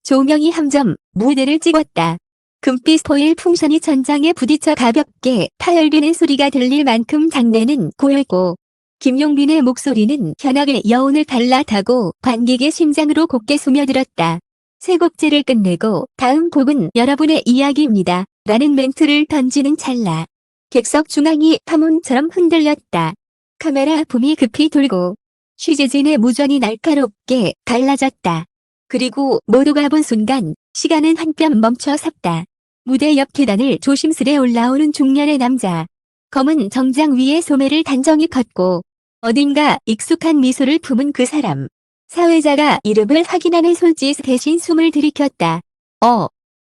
조명이 한 점 무대를 찍었다. 금빛 포일 풍선이 천장에 부딪혀 가볍게 파열리는 소리가 들릴 만큼 장내는 고요했고 김용빈의 목소리는 현악의 여운을 발라타고 관객의 심장으로 곱게 스며들었다. 세 곡째를 끝내고 다음 곡은 여러분의 이야기입니다. 라는 멘트를 던지는 찰나 객석 중앙이 파문처럼 흔들렸다. 카메라 붐이 급히 돌고 취재진의 무전이 날카롭게 갈라졌다. 그리고 모두가 본 순간 시간은 한 뼘 멈춰 섰다. 무대 옆 계단을 조심스레 올라오는 중년의 남자. 검은 정장 위에 소매를 단정히 걷고 어딘가 익숙한 미소를 품은 그 사람. 사회자가 이름을 확인하는 손짓 대신 숨을 들이켰다.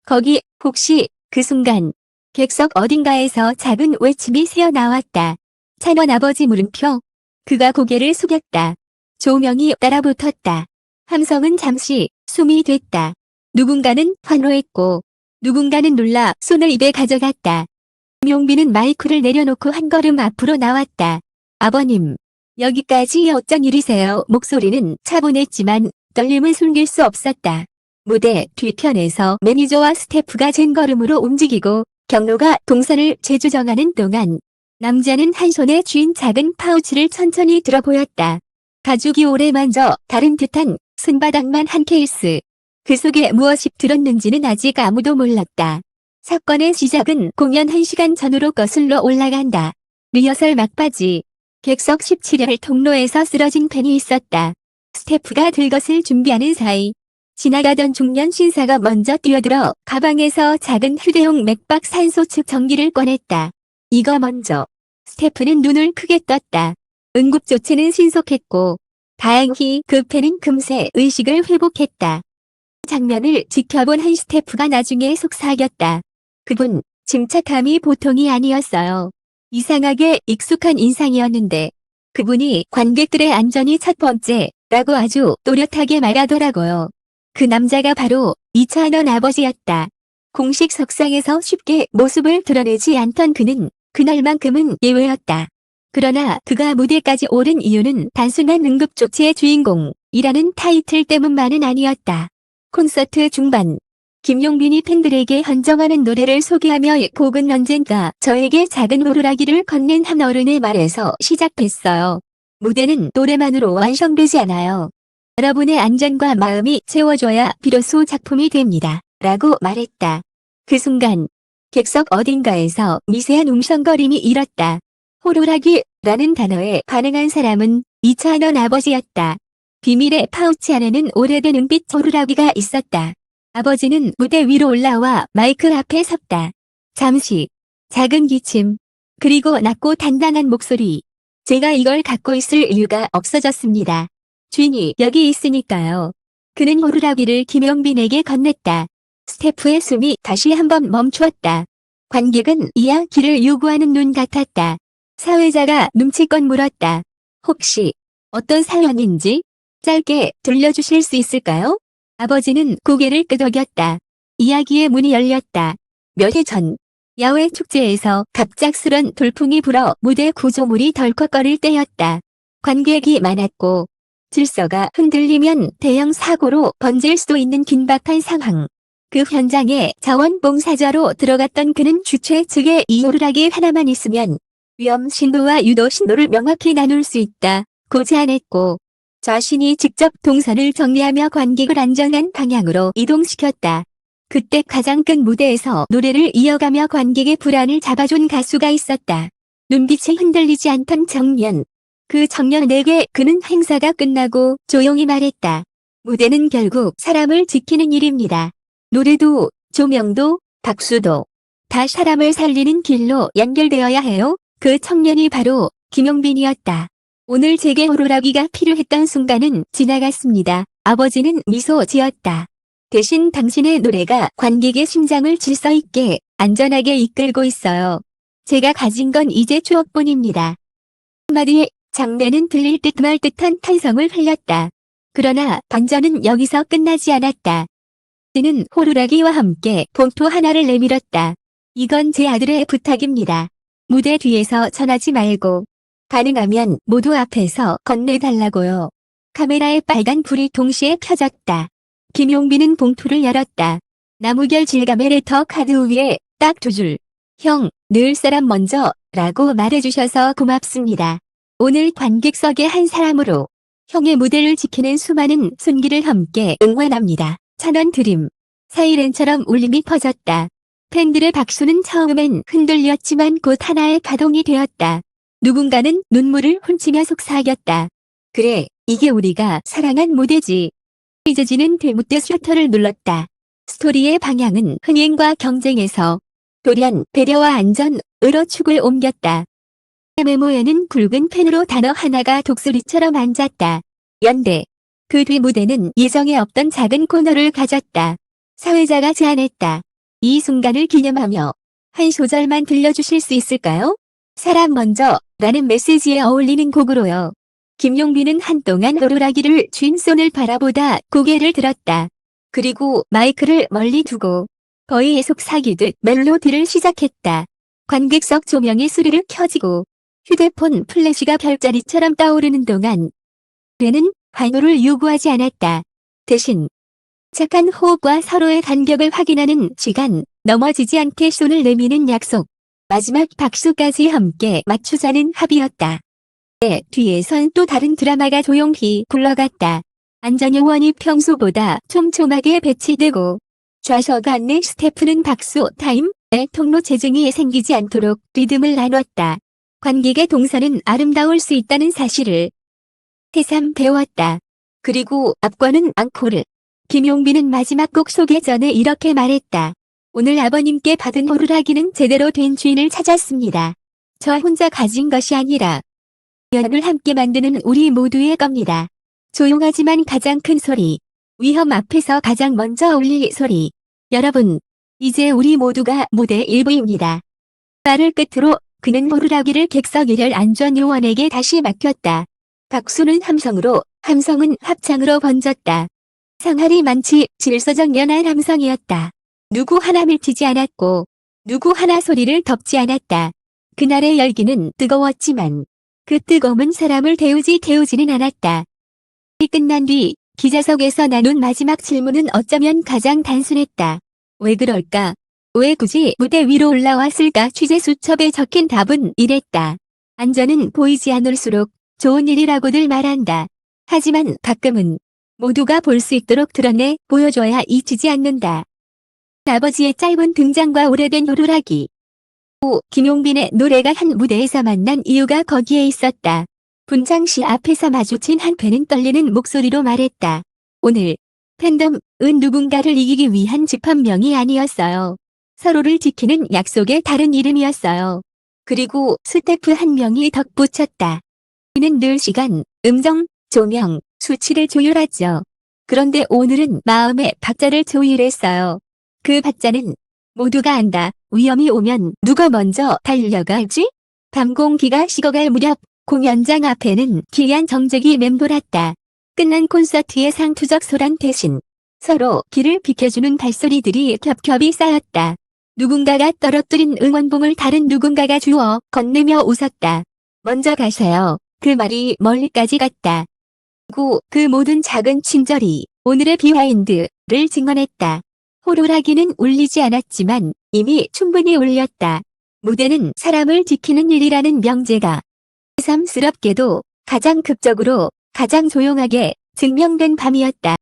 거기 혹시 그 순간 객석 어딘가에서 작은 외침이 새어나왔다. 찬원 아버지 물음표. 그가 고개를 숙였다. 조명이 따라붙었다. 함성은 잠시 숨이 됐다. 누군가는 환호했고 누군가는 놀라 손을 입에 가져갔다. 김용빈은 마이크를 내려놓고 한 걸음 앞으로 나왔다. 아버님, 여기까지 어쩐 일이세요? 목소리는 차분했지만 떨림을 숨길 수 없었다. 무대 뒤편에서 매니저와 스태프가 젠걸음으로 움직이고 경로가 동선을 재조정하는 동안 남자는 한 손에 쥔 작은 파우치를 천천히 들어 보였다. 가죽이 오래 만져 다른 듯한 손바닥만 한 케이스. 그 속에 무엇이 들었는지는 아직 아무도 몰랐다. 사건의 시작은 공연 1시간 전으로 거슬러 올라간다. 리허설 막바지. 객석 17열 통로에서 쓰러진 팬이 있었다. 스태프가 들것을 준비하는 사이 지나가던 중년 신사가 먼저 뛰어들어 가방에서 작은 휴대용 맥박 산소 측정기를 꺼냈다. 이거 먼저. 스태프는 눈을 크게 떴다. 응급조치는 신속했고 다행히 그 팬은 금세 의식을 회복했다. 장면을 지켜본 한 스태프가 나중에 속삭였다. 그분, 침착함이 보통이 아니었어요. 이상하게 익숙한 인상이었는데 그분이 관객들의 안전이 첫 번째라고 아주 또렷하게 말하더라고요. 그 남자가 바로 이찬원 아버지였다. 공식 석상에서 쉽게 모습을 드러내지 않던 그는 그날만큼은 예외였다. 그러나 그가 무대까지 오른 이유는 단순한 응급조치의 주인공이라는 타이틀 때문만은 아니었다. 콘서트 중반, 김용빈이 팬들에게 헌정하는 노래를 소개하며 곡은 언젠가 저에게 작은 호루라기를 건넨 한 어른의 말에서 시작했어요. 무대는 노래만으로 완성되지 않아요. 여러분의 안전과 마음이 채워줘야 비로소 작품이 됩니다. 라고 말했다. 그 순간 객석 어딘가에서 미세한 웅성거림이 일었다. 호루라기라는 단어에 반응한 사람은 이찬원 아버지였다. 비밀의 파우치 안에는 오래된 은빛 호루라기가 있었다. 아버지는 무대 위로 올라와 마이크 앞에 섰다. 잠시, 작은 기침, 그리고 낮고 단단한 목소리. 제가 이걸 갖고 있을 이유가 없어졌습니다. 주인이 여기 있으니까요. 그는 호루라기를 김용빈에게 건넸다. 스태프의 숨이 다시 한번 멈추었다. 관객은 이야기를 요구하는 눈 같았다. 사회자가 눈치껏 물었다. 혹시 어떤 사연인지 짧게 들려주실 수 있을까요? 아버지는 고개를 끄덕였다. 이야기의 문이 열렸다. 몇 해 전 야외 축제에서 갑작스런 돌풍이 불어 무대 구조물이 덜컥거릴 때였다. 관객이 많았고 질서가 흔들리면 대형 사고로 번질 수도 있는 긴박한 상황. 그 현장에 자원봉사자로 들어갔던 그는 주최 측에 이 호루라기 하나만 있으면 위험 신호와 유도 신호를 명확히 나눌 수 있다고 제안했고 자신이 직접 동선을 정리하며 관객을 안전한 방향으로 이동시켰다. 그때 가장 큰 무대에서 노래를 이어가며 관객의 불안을 잡아준 가수가 있었다. 눈빛이 흔들리지 않던 청년. 그 청년에게 그는 행사가 끝나고 조용히 말했다. 무대는 결국 사람을 지키는 일입니다. 노래도, 조명도, 박수도 다 사람을 살리는 길로 연결되어야 해요. 그 청년이 바로 김용빈이었다. 오늘 제게 호루라기가 필요했던 순간은 지나갔습니다. 아버지는 미소 지었다. 대신 당신의 노래가 관객의 심장을 질서 있게 안전하게 이끌고 있어요. 제가 가진 건 이제 추억뿐입니다. 한마디에 장내는 들릴 듯 말 듯한 탄성을 흘렸다. 그러나 반전은 여기서 끝나지 않았다. 그는 호루라기와 함께 봉투 하나를 내밀었다. 이건 제 아들의 부탁입니다. 무대 뒤에서 전하지 말고 가능하면 모두 앞에서 건네달라고요. 카메라에 빨간 불이 동시에 켜졌다. 김용빈은 봉투를 열었다. 나무결 질감의 레터 카드 위에 딱 2줄. 형, 늘 사람 먼저 라고 말해주셔서 고맙습니다. 오늘 관객석의 한 사람으로 형의 무대를 지키는 수많은 손길을 함께 응원합니다. 1,000원 드림. 사이렌처럼 울림이 퍼졌다. 팬들의 박수는 처음엔 흔들렸지만 곧 하나의 가동이 되었다. 누군가는 눈물을 훔치며 속삭였다. 그래, 이게 우리가 사랑한 무대지. 이재진은 되묻듯 셔터를 눌렀다. 스토리의 방향은 흥행과 경쟁에서 돌연 배려와 안전으로 축을 옮겼다. 메모에는 굵은 펜으로 단어 하나가 독수리처럼 앉았다. 연대. 그 뒤 무대는 예정에 없던 작은 코너를 가졌다. 사회자가 제안했다. 이 순간을 기념하며 한 소절만 들려주실 수 있을까요? 사람 먼저 라는 메시지에 어울리는 곡으로요. 김용빈은 한동안 호루라기를 쥔 손을 바라보다 고개를 들었다. 그리고 마이크를 멀리 두고 거의 속삭이듯 멜로디를 시작했다. 관객석 조명이 스르르 켜지고 휴대폰 플래시가 별자리처럼 떠오르는 동안 그는 환호를 요구하지 않았다. 대신 착한 호흡과 서로의 간격을 확인하는 시간, 넘어지지 않게 손을 내미는 약속, 마지막 박수까지 함께 맞추자는 합의였다. 뒤에선 또 다른 드라마가 조용히 굴러갔다. 안전요원이 평소보다 촘촘하게 배치되고 좌석 안내 스태프는 박수 타임의 통로 재증이 생기지 않도록 리듬을 나눴다. 관객의 동선은 아름다울 수 있다는 사실을 새삼 배웠다. 그리고 앞과는 앙코르. 김용빈은 마지막 곡 소개 전에 이렇게 말했다. 오늘 아버님께 받은 호루라기는 제대로 된 주인을 찾았습니다. 저 혼자 가진 것이 아니라 연을 함께 만드는 우리 모두의 겁니다. 조용하지만 가장 큰 소리. 위험 앞에서 가장 먼저 울릴 소리. 여러분, 이제 우리 모두가 무대 일부입니다. 말을 끝으로 그는 호루라기를 객석 일열 안전요원에게 다시 맡겼다. 박수는 함성으로, 함성은 합창으로 번졌다. 상할이 많지 질서정 연한 함성이었다. 누구 하나 밀치지 않았고 누구 하나 소리를 덮지 않았다. 그날의 열기는 뜨거웠지만 그 뜨거움은 사람을 태우지는 않았다. 이 끝난 뒤 기자석에서 나눈 마지막 질문은 어쩌면 가장 단순했다. 왜 그럴까? 왜 굳이 무대 위로 올라왔을까? 취재 수첩에 적힌 답은 이랬다. 안전은 보이지 않을수록 좋은 일이라고들 말한다. 하지만 가끔은 모두가 볼 수 있도록 드러내 보여줘야 잊히지 않는다. 아버지의 짧은 등장과 오래된 호루라기. 김용빈의 노래가 한 무대에서 만난 이유가 거기에 있었다. 분장실 앞에서 마주친 한 팬은 떨리는 목소리로 말했다. 오늘 팬덤은 누군가를 이기기 위한 집합명이 아니었어요. 서로를 지키는 약속의 다른 이름이었어요. 그리고 스태프 한 명이 덧붙였다. 이는 늘 시간, 음정, 조명, 수치를 조율하죠. 그런데 오늘은 마음의 박자를 조율했어요. 그 박자는 모두가 안다. 위험이 오면 누가 먼저 달려가지? 밤 공기가 식어갈 무렵 공연장 앞에는 기이한 정적이 맴돌았다. 끝난 콘서트의 상투적 소란 대신 서로 길을 비켜주는 발소리들이 겹겹이 쌓였다. 누군가가 떨어뜨린 응원봉을 다른 누군가가 주워 건네며 웃었다. 먼저 가세요. 그 말이 멀리까지 갔다. 그리고 그 모든 작은 친절이 오늘의 비하인드를 증언했다. 호루라기는 울리지 않았지만 이미 충분히 울렸다. 무대는 사람을 지키는 일이라는 명제가 새삼스럽게도 가장 극적으로 가장 조용하게 증명된 밤이었다.